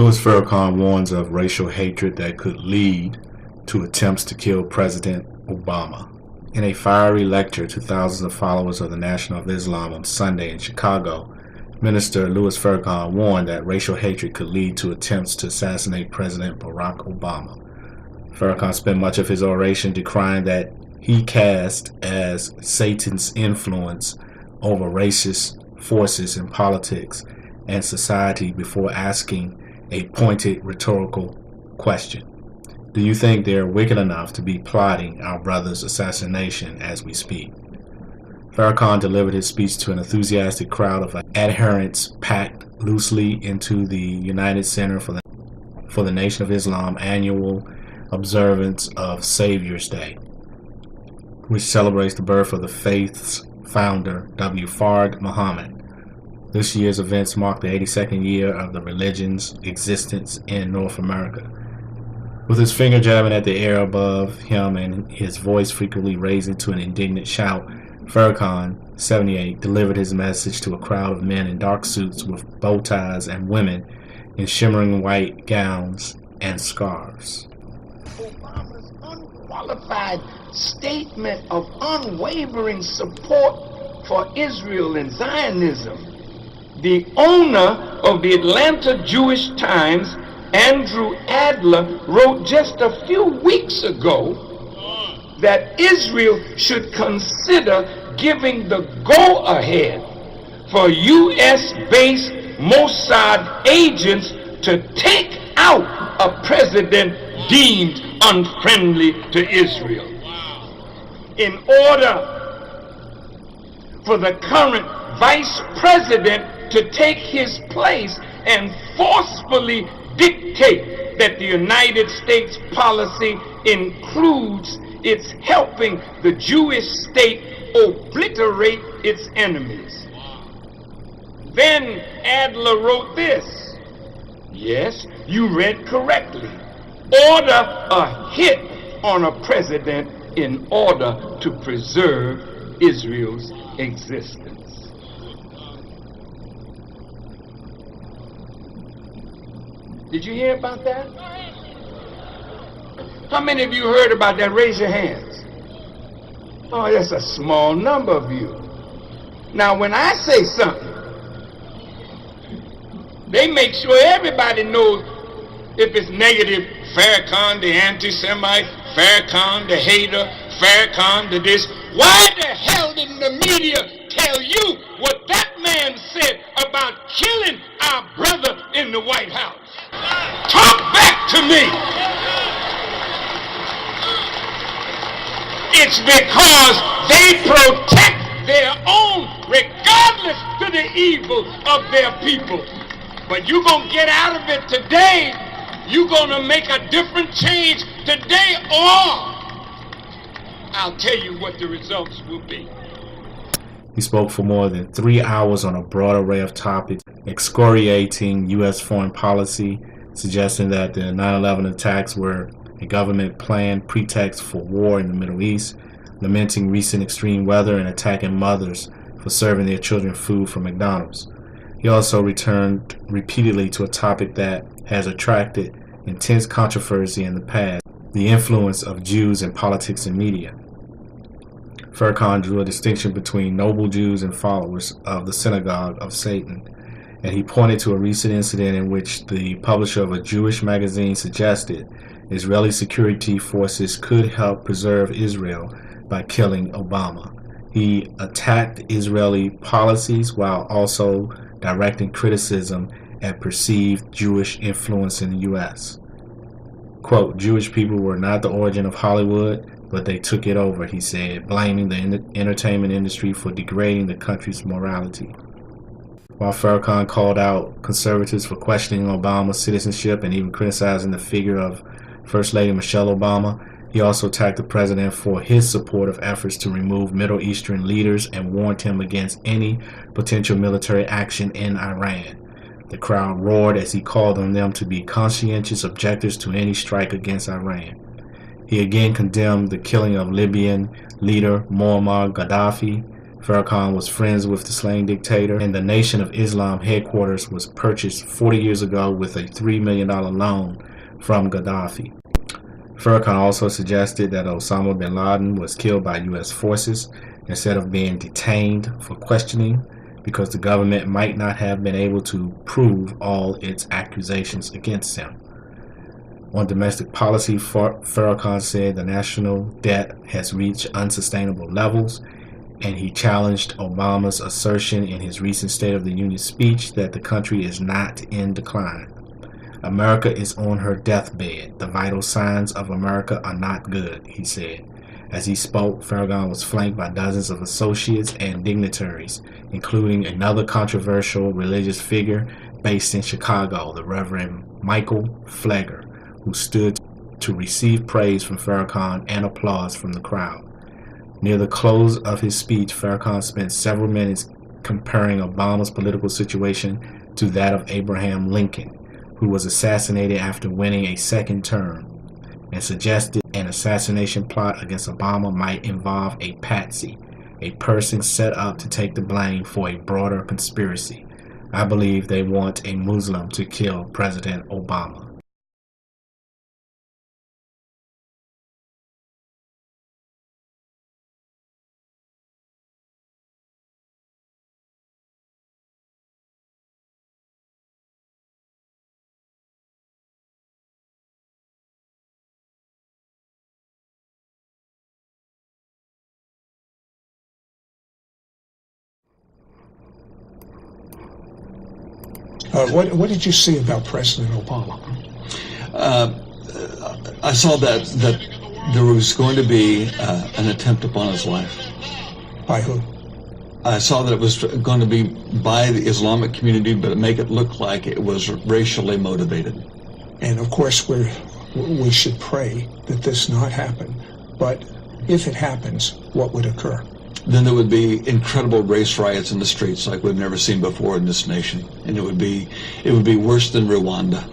Louis Farrakhan warns of racial hatred that could lead to attempts to kill President Obama. In a fiery lecture to thousands of followers of the Nation of Islam on Sunday in Chicago, Minister Louis Farrakhan warned that racial hatred could lead to attempts to assassinate President Barack Obama. Farrakhan spent much of his oration decrying that he cast as Satan's influence over racist forces in politics and society before asking a pointed rhetorical question. Do you think they're wicked enough to be plotting our brother's assassination as we speak? Farrakhan delivered his speech to an enthusiastic crowd of adherents packed loosely into the United Center for the Nation of Islam annual observance of Savior's Day, which celebrates the birth of the faith's founder, W. Fard Muhammad. This year's events mark the 82nd year of the religion's existence in North America. With his finger jabbing at the air above him and his voice frequently raising to an indignant shout, Farrakhan, 78, delivered his message to a crowd of men in dark suits with bow ties and women in shimmering white gowns and scarves. Obama's unqualified statement of unwavering support for Israel and Zionism. The owner of the Atlanta Jewish Times, Andrew Adler, wrote just a few weeks ago that Israel should consider giving the go-ahead for U.S.-based Mossad agents to take out a president deemed unfriendly to Israel. In order for the current vice president to take his place and forcefully dictate that the United States policy includes its helping the Jewish state obliterate its enemies. Then Adler wrote this. Yes, you read correctly. Order a hit on a president in order to preserve Israel's existence. Did you hear about that? How many of you heard about that? Raise your hands. Oh, that's a small number of you. Now, when I say something, they make sure everybody knows if it's negative. Farrakhan, the anti-Semite, Farrakhan, the hater, Farrakhan, the this. Why the hell didn't the media tell you what that man said about killing our brother in the White House? Talk back to me. It's because they protect their own, regardless to the evil of their people. But you're going to get out of it today. You're going to make a different change today, or I'll tell you what the results will be. He spoke for more than 3 hours on a broad array of topics, excoriating U.S. foreign policy, suggesting that the 9/11 attacks were a government-planned pretext for war in the Middle East, lamenting recent extreme weather and attacking mothers for serving their children food from McDonald's. He also returned repeatedly to a topic that has attracted intense controversy in the past, the influence of Jews in politics and media. Farrakhan drew a distinction between noble Jews and followers of the synagogue of Satan, and he pointed to a recent incident in which the publisher of a Jewish magazine suggested Israeli security forces could help preserve Israel by killing Obama. He attacked Israeli policies while also directing criticism at perceived Jewish influence in the U.S. Quote, Jewish people were not the origin of Hollywood, but they took it over, he said, blaming the entertainment industry for degrading the country's morality. While Farrakhan called out conservatives for questioning Obama's citizenship and even criticizing the figure of First Lady Michelle Obama, he also attacked the president for his support of efforts to remove Middle Eastern leaders and warned him against any potential military action in Iran. The crowd roared as he called on them to be conscientious objectors to any strike against Iran. He again condemned the killing of Libyan leader Muammar Gaddafi, Farrakhan was friends with the slain dictator, and the Nation of Islam headquarters was purchased 40 years ago with a $3 million loan from Gaddafi. Farrakhan also suggested that Osama bin Laden was killed by U.S. forces instead of being detained for questioning, because the government might not have been able to prove all its accusations against him. On domestic policy, Farrakhan said the national debt has reached unsustainable levels, and he challenged Obama's assertion in his recent State of the Union speech that the country is not in decline. America is on her deathbed. The vital signs of America are not good, he said. As he spoke, Farrakhan was flanked by dozens of associates and dignitaries, including another controversial religious figure based in Chicago, the Reverend Michael Pfleger, who stood to receive praise from Farrakhan and applause from the crowd. Near the close of his speech, Farrakhan spent several minutes comparing Obama's political situation to that of Abraham Lincoln, who was assassinated after winning a second term, and suggested an assassination plot against Obama might involve a patsy, a person set up to take the blame for a broader conspiracy. I believe they want a Muslim to kill President Obama. What did you see about President Obama? I saw that there was going to be an attempt upon his life. By who? I saw that it was going to be by the Islamic community, but make it look like it was racially motivated. And of course, we should pray that this not happen. But if it happens, what would occur? Then there would be incredible race riots in the streets like we've never seen before in this nation, and it would be worse than Rwanda.